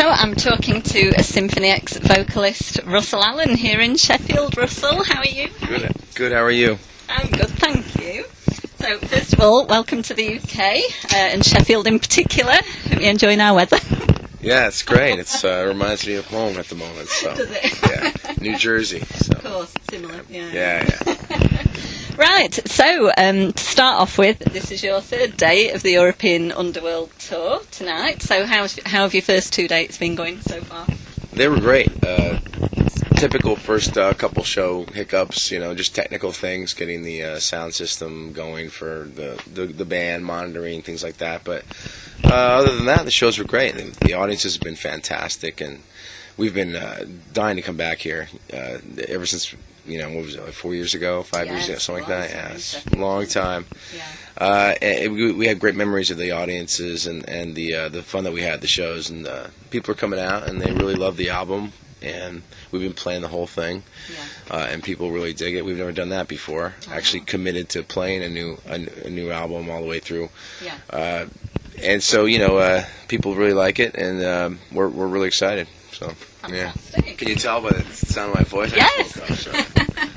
So I'm talking to a SYMPHONY X vocalist, Russell Allen, here in Sheffield. Russell, how are you? Good. Good. How are you? I'm good, thank you. So first of all, welcome to the UK, and Sheffield in particular. Hope you're enjoying our weather. Yeah, it's great. It reminds me of home at the moment. So. Does it? Yeah, New Jersey. So. Of course, similar. Yeah. Yeah. Right, so to start off with, this is your third day of the European Underworld Tour tonight. So how have your first 2 dates been going so far? They were great. Typical first couple show hiccups, just technical things, getting the sound system going for the band, monitoring, things like that. But other than that, the shows were great. The audiences have been fantastic, and we've been dying to come back here ever since, what was it, like 4 years ago, 5 years ago, something like that? Yeah, it's a long time. Yeah. And we had great memories of the audiences and the fun that we had at the shows, and people are coming out and they really love the album, and we've been playing the whole thing, and people really dig it. We've never done that before. Actually committed to playing a new album all the way through. Yeah. And so people really like it, and we're really excited. So. Fantastic. Yeah. Can you tell by the sound of my voice? Yes.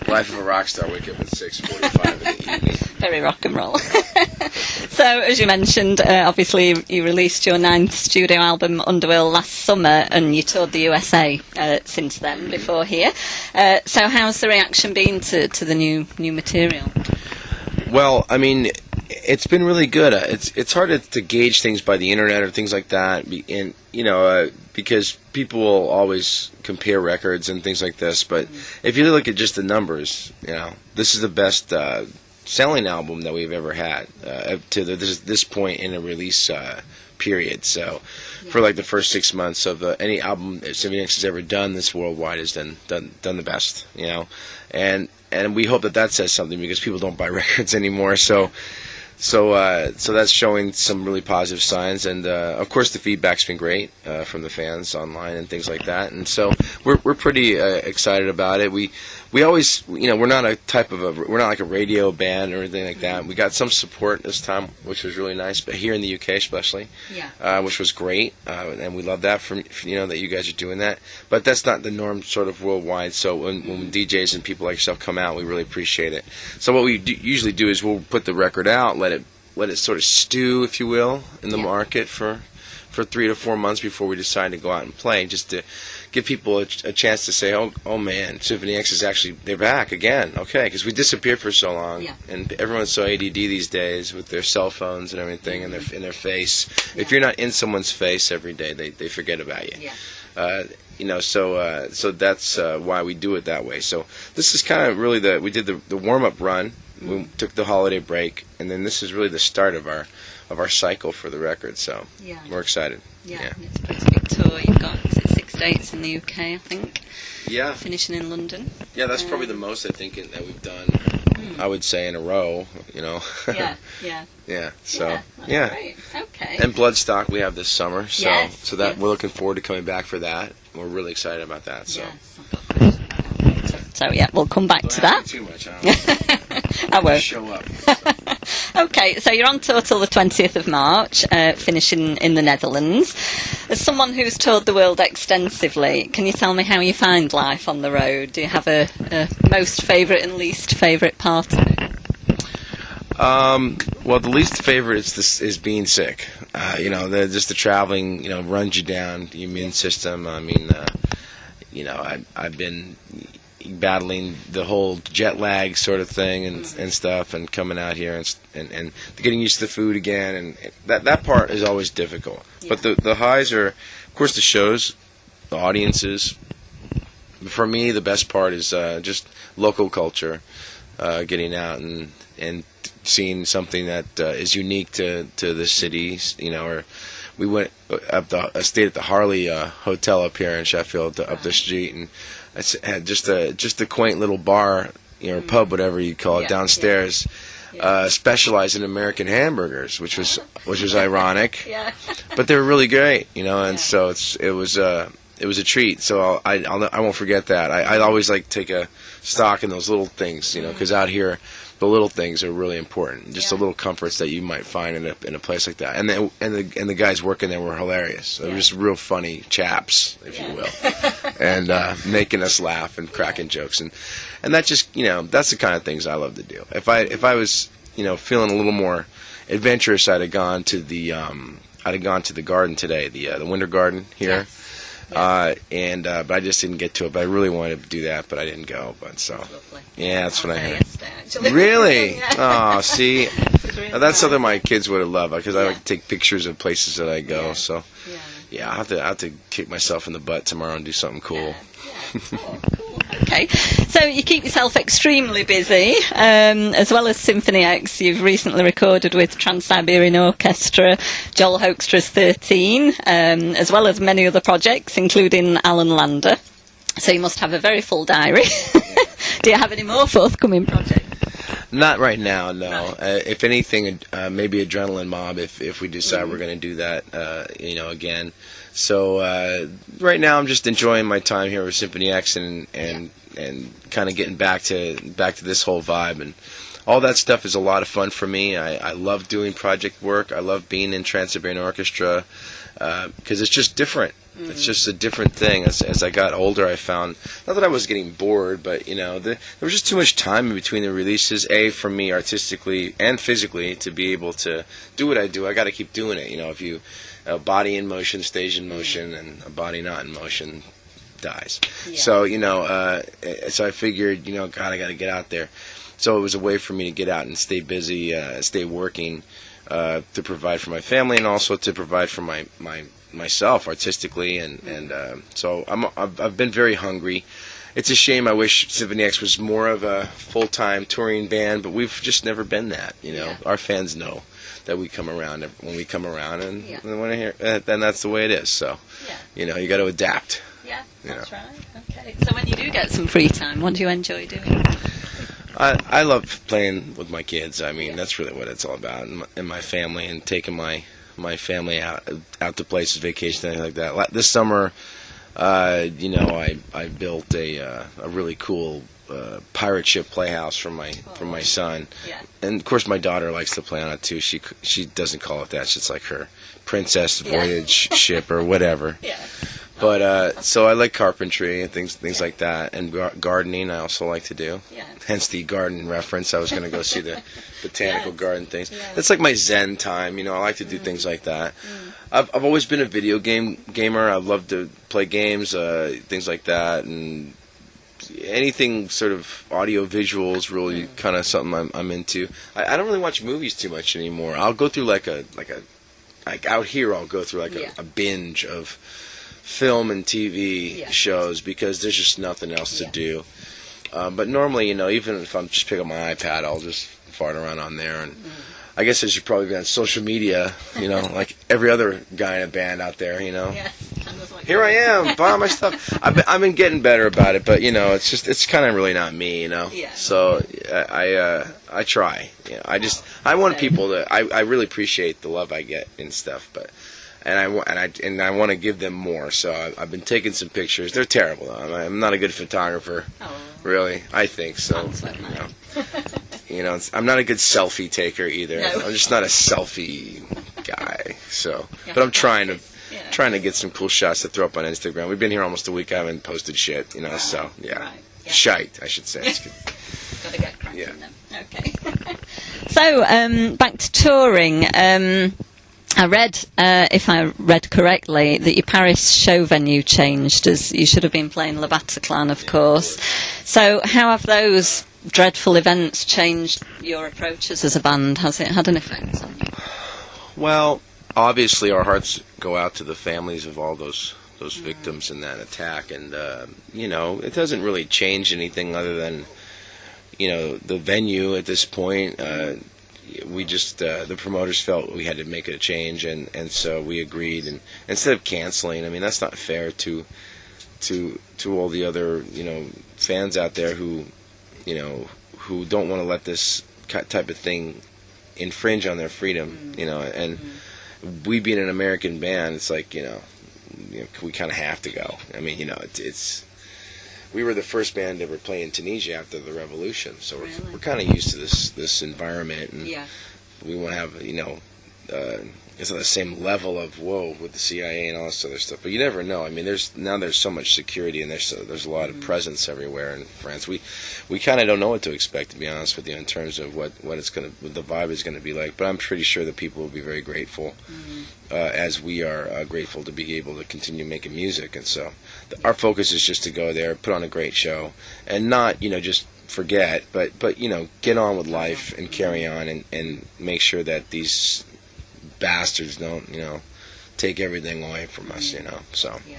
Life of a rock star. Wake up at 6:45 in the evening. Very rock and roll. So, as you mentioned, obviously you released your 9th studio album, Underworld, last summer, and you toured the USA since then, before here. So, how's the reaction been to the new material? Well, I mean, it's been really good. It's hard to gauge things by the internet or things like that, and because people will always compare records and things like this. But if you look at just the numbers, this is the best selling album that we've ever had to this point in a release period. So for like the first 6 months of any album SYMPHONY X has ever done, this worldwide has done the best. And we hope that says something, because people don't buy records anymore. So that's showing some really positive signs, and of course the feedback's been great from the fans online and things like that. And so we're pretty excited about it. We always, we're not like a radio band or anything like that. We got some support this time, which was really nice, but here in the UK especially, which was great, and we love that from that you guys are doing that. But that's not the norm, sort of worldwide. So when DJs and people like yourself come out, we really appreciate it. So what we usually do is we'll put the record out, let it sort of stew, if you will, in the market for 3 to 4 months before we decide to go out and play, just to give people a chance to say, oh man, SYMPHONY X is actually, they're back again, okay, because we disappeared for so long, and everyone's so ADD these days with their cell phones and everything in their face. If you're not in someone's face every day, they forget about you. So that's why we do it that way. So this is kind of really we did the warm-up run. We took the holiday break, and then this is really the start of our cycle for the record. So we're excited. Yeah, it's a pretty big tour. You've got 6 dates in the UK, I think. Yeah. Finishing in London. Yeah, that's probably the most I think that we've done. I would say in a row. Yeah. So Great. Okay. And Bloodstock we have this summer. So that we're looking forward to coming back for that. We're really excited about that. So. Yes. So we'll come back to that. Too much. I won't. Show up. Okay, so you're on tour till the 20th of March, finishing in the Netherlands. As someone who's toured the world extensively, can you tell me how you find life on the road? Do you have a most favourite and least favourite part of it? Well, the least favorite is being sick. Just the traveling, runs you down, the immune system. I mean, I've been battling the whole jet lag sort of thing and stuff, and coming out here and getting used to the food again, and that part is always difficult. But the highs are, of course, the shows, the audiences. For me, the best part is just local culture, getting out and seeing something that is unique to the city. Or we went stayed at the Harley Hotel up here in Sheffield, up the street, and I had just a quaint little bar, pub, whatever you call it, downstairs, specialized in American hamburgers, which was ironic, but they were really great, and so it was a treat. So I won't forget that. I always like take a stock in those little things, because out here the little things are really important. Just the little comforts that you might find in a place like that. And the guys working there were hilarious. They were just real funny chaps, if you will, and making us laugh and cracking jokes. And that just, that's the kind of things I love to do. If I was, feeling a little more adventurous, I'd have gone to the garden today, the winter garden here. Yes. But I just didn't get to it. But I really wanted to do that, but I didn't go. But so, yeah, that's what I heard. Really? Oh, see, that's something my kids would have loved, because I like to take pictures of places that I go. Yeah. So, yeah, I'll have to kick myself in the butt tomorrow and do something cool. Cool. Okay, so you keep yourself extremely busy, as well as Symphony X. You've recently recorded with Trans-Siberian Orchestra, Joel Hoekstra's 13, as well as many other projects, including Alan Lander. So you must have a very full diary. Do you have any more forthcoming projects? Not right now, no. If anything, maybe Adrenaline Mob, if we decide we're going to do that, again. So right now, I'm just enjoying my time here with Symphony X and kind of getting back to this whole vibe, and all that stuff is a lot of fun for me. I love doing project work. I love being in Trans-Siberian Orchestra because it's just different. It's just a different thing. As I got older, I found, not that I was getting bored, but there was just too much time in between the releases. For me, artistically and physically, to be able to do what I do, I got to keep doing it. If you a body in motion stays in motion, and a body not in motion dies. Yeah. So so I figured, God, I got to get out there. So it was a way for me to get out and stay busy, stay working, to provide for my family, and also to provide for myself artistically, and so I've been very hungry. It's a shame. I wish Symphony X was more of a full-time touring band, but we've just never been that. Our fans know that we come around when we come around, and they want to hear. Then that's the way it is. So, you got to adapt. Yeah, that's right. Okay. So when you do get some free time, what do you enjoy doing? I love playing with my kids. I mean, that's really what it's all about, and my family, and taking my family out to places, vacation, things like that. This summer, I built a really cool pirate ship playhouse for my son, and of course my daughter likes to play on it too. She doesn't call it that. It's like her princess voyage ship or whatever. Yeah. But so I like carpentry and things like that, and gardening I also like to do. Yeah. Hence the garden reference. I was going to go see the botanical garden things. It's like my zen time. I like to do things like that. I've always been a video gamer. I love to play games, things like that, and anything sort of audio visuals really kind of something I'm into. I don't really watch movies too much anymore. I'll go through like out here I'll go through a binge of film and TV shows, because there's just nothing else to do. But normally, even if I'm just picking up my iPad, I'll just fart around on there. And I guess I should probably be on social media, like every other guy in a band out there, Here I am, buying my stuff. I've been getting better about it, but it's kind of really not me, So I try. I want people to. I really appreciate the love I get and stuff, but. And I want to give them more. So I've been taking some pictures. They're terrible, though. I'm not a good photographer, really. I think so. I'm not a good selfie taker either. No. I'm just not a selfie guy. So, but I'm trying to get some cool shots to throw up on Instagram. We've been here almost a week. I haven't posted shit. So yeah, shite, I should say. Got to get cracking then. Okay. So back to touring. I read, if I read correctly, that your Paris show venue changed, as you should have been playing Le Bataclan, of course. So how have those dreadful events changed your approaches as a band? Has it had an effect on you? Well, obviously our hearts go out to the families of all those victims in that attack, and it doesn't really change anything other than the venue at this point. We just the promoters felt we had to make it a change, and so we agreed. And instead of canceling, I mean, that's not fair to all the other fans out there who don't want to let this type of thing infringe on their freedom. And we being an American band, it's like we kind of have to go. I mean, it's we were the first band to ever play in Tunisia after the revolution. So Really? we're kind of used to this environment, and Yeah. we want to have, it's on the same level of whoa with the CIA and all this other stuff. But you never know. I mean, there's so much security, and there's a lot of presence everywhere in France. We kind of don't know what to expect, to be honest with you, in terms of what the vibe is gonna be like. But I'm pretty sure that people will be very grateful, as we are grateful to be able to continue making music. And so our focus is just to go there, put on a great show, and not just forget, but get on with life and carry on, and make sure that these bastards don't take everything away from us, so Yeah,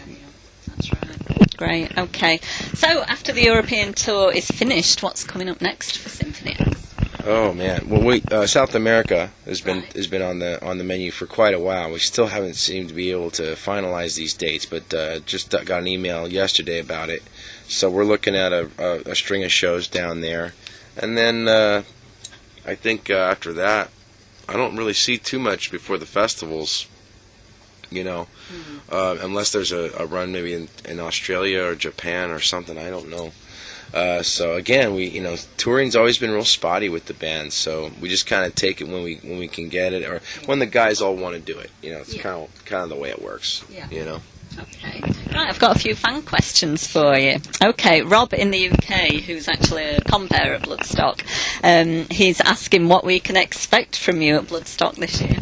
that's right. Great. Okay. So after the European tour is finished, what's coming up next for Symphony X? oh man, well South America has been Right. on the menu for quite a while. We still haven't seemed to be able to finalize these dates, but just got an email yesterday about it, so we're looking at a string of shows down there, and then I think after that I don't really see too much before the festivals, unless there's a run maybe in Australia or Japan or something. I don't know. So again, touring's always been real spotty with the band, so we just kind of take it when we can get it, or when the guys all want to do it. It's kind of the way it works. Yeah. Okay. Right, I've got a few fan questions for you. Okay, Rob in the UK, who's actually a compere at Bloodstock, he's asking what we can expect from you at Bloodstock this year.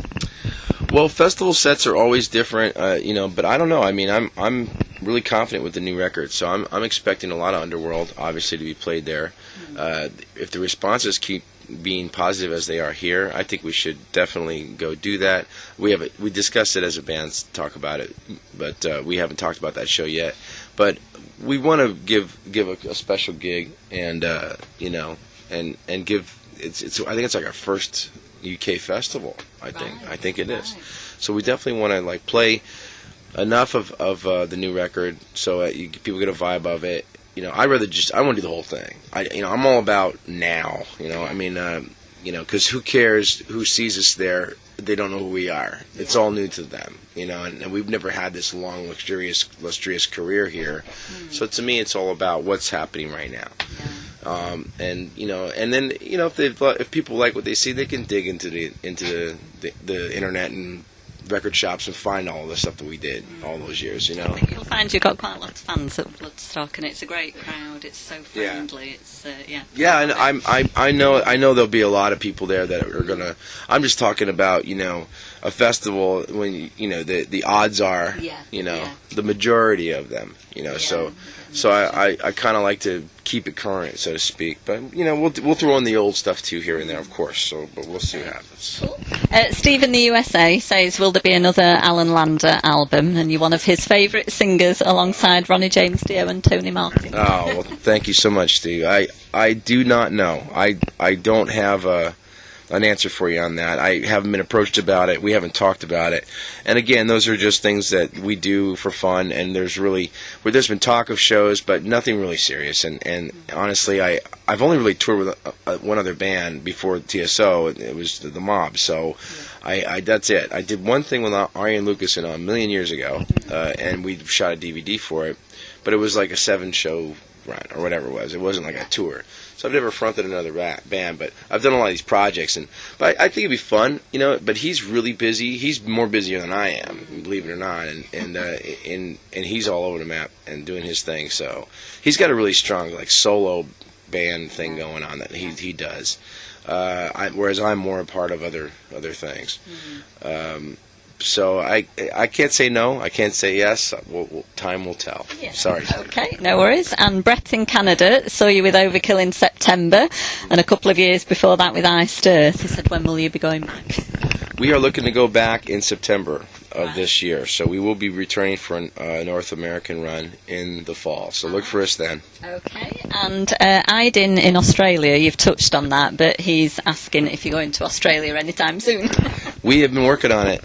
Well, festival sets are always different, but I don't know. I mean, I'm really confident with the new record, so I'm expecting a lot of Underworld, obviously, to be played there. If the responses keep being positive as they are here, I think we should definitely go do that. We discussed it as a band, talk about it, but we haven't talked about that show yet. But we want to give a special gig, and and give it's I think it's like our first UK festival. I think it is. Right. So we definitely want to play enough of the new record so people get a vibe of it. I want to do the whole thing. I'm all about now. I mean, because who cares who sees us there? They don't know who we are. It's all new to them. And we've never had this long, luxurious career here. So to me, it's all about what's happening right now. And then if people like what they see, they can dig into the internet and record shops and find all the stuff that we did all those years. I think you'll find you've got quite a lot of fans at Bloodstock, and it's a great crowd. It's so friendly. It's Yeah, and I know there'll be a lot of people there that are gonna. I'm just talking about a festival when the odds are the majority of them. So I kind of like to keep it current, so to speak. But we'll throw in the old stuff too here and there, of course. So, but we'll see what happens. Cool. Steve in the USA says, will there be another Alan Lander album? And you're one of his favourite singers, alongside Ronnie James Dio and Tony Martin. Oh, well, thank you so much, Steve. I do not know. I don't have an answer for you on that. I haven't been approached about it. We haven't talked about it. And again, those are just things that we do for fun. And there's been talk of shows, but nothing really serious. And honestly, I've only really toured with one other band before TSO. It was the Mob. So that's it. I did one thing with Ari and Lucas a million years ago, and we shot a DVD for it. But it was like a 7-show run or whatever it was. It wasn't like a tour. So I've never fronted another band, but I've done a lot of these projects, but I think it'd be fun, But he's really busy. He's more busier than I am, believe it or not, and he's all over the map and doing his thing. So he's got a really strong solo band thing going on that he does, whereas I'm more a part of other things. So I can't say no. I can't say yes. Time will tell. Yeah. Sorry. Okay, no worries. And Brett in Canada saw you with Overkill in September, and a couple of years before that with Iced Earth. He said, when will you be going back? We are looking to go back in September of this year, so we will be returning for a North American run in the fall. So look for us then. Okay. And Aydin in Australia, you've touched on that, but he's asking if you're going to Australia anytime soon. We have been working on it.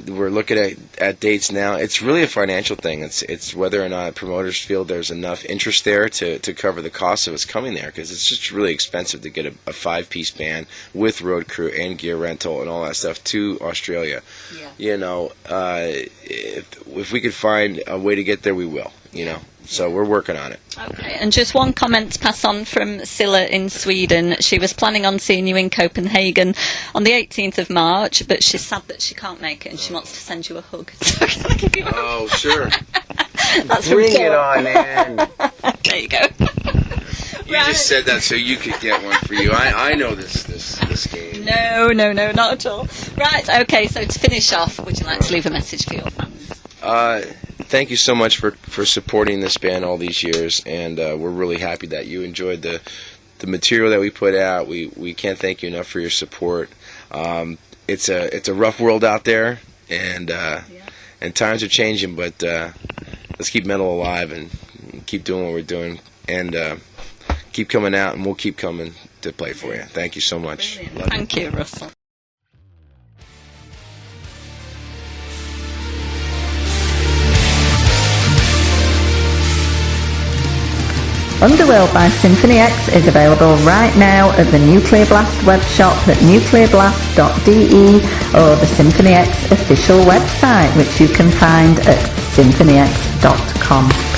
We're looking at dates now. It's really a financial thing. It's whether or not promoters feel there's enough interest there to cover the cost of us coming there, because it's just really expensive to get a 5-piece band with road crew and gear rental and all that stuff to Australia. Yeah. you know, if we could find a way to get there, we will, you know. So we're working on it. Okay, and just one comment to pass on from Silla in Sweden. She was planning on seeing you in Copenhagen on the 18th of March, but she's sad that she can't make it and she wants to send you a hug. So can I give you a hug? Oh, sure. That's Bring it on in. There you go. You just said that so you could get one for you. I know this game. No, not at all. Right, okay, so to finish off, would you like to leave a message for your fans? Thank you so much for supporting this band all these years, and we're really happy that you enjoyed the material that we put out. We can't thank you enough for your support. It's a rough world out there, and times are changing, but let's keep metal alive and keep doing what we're doing, and keep coming out, and we'll keep coming to play for you. Thank you so much. Thank you, Russell. Underworld by Symphony X is available right now at the Nuclear Blast web shop at nuclearblast.de or the Symphony X official website, which you can find at symphonyx.com.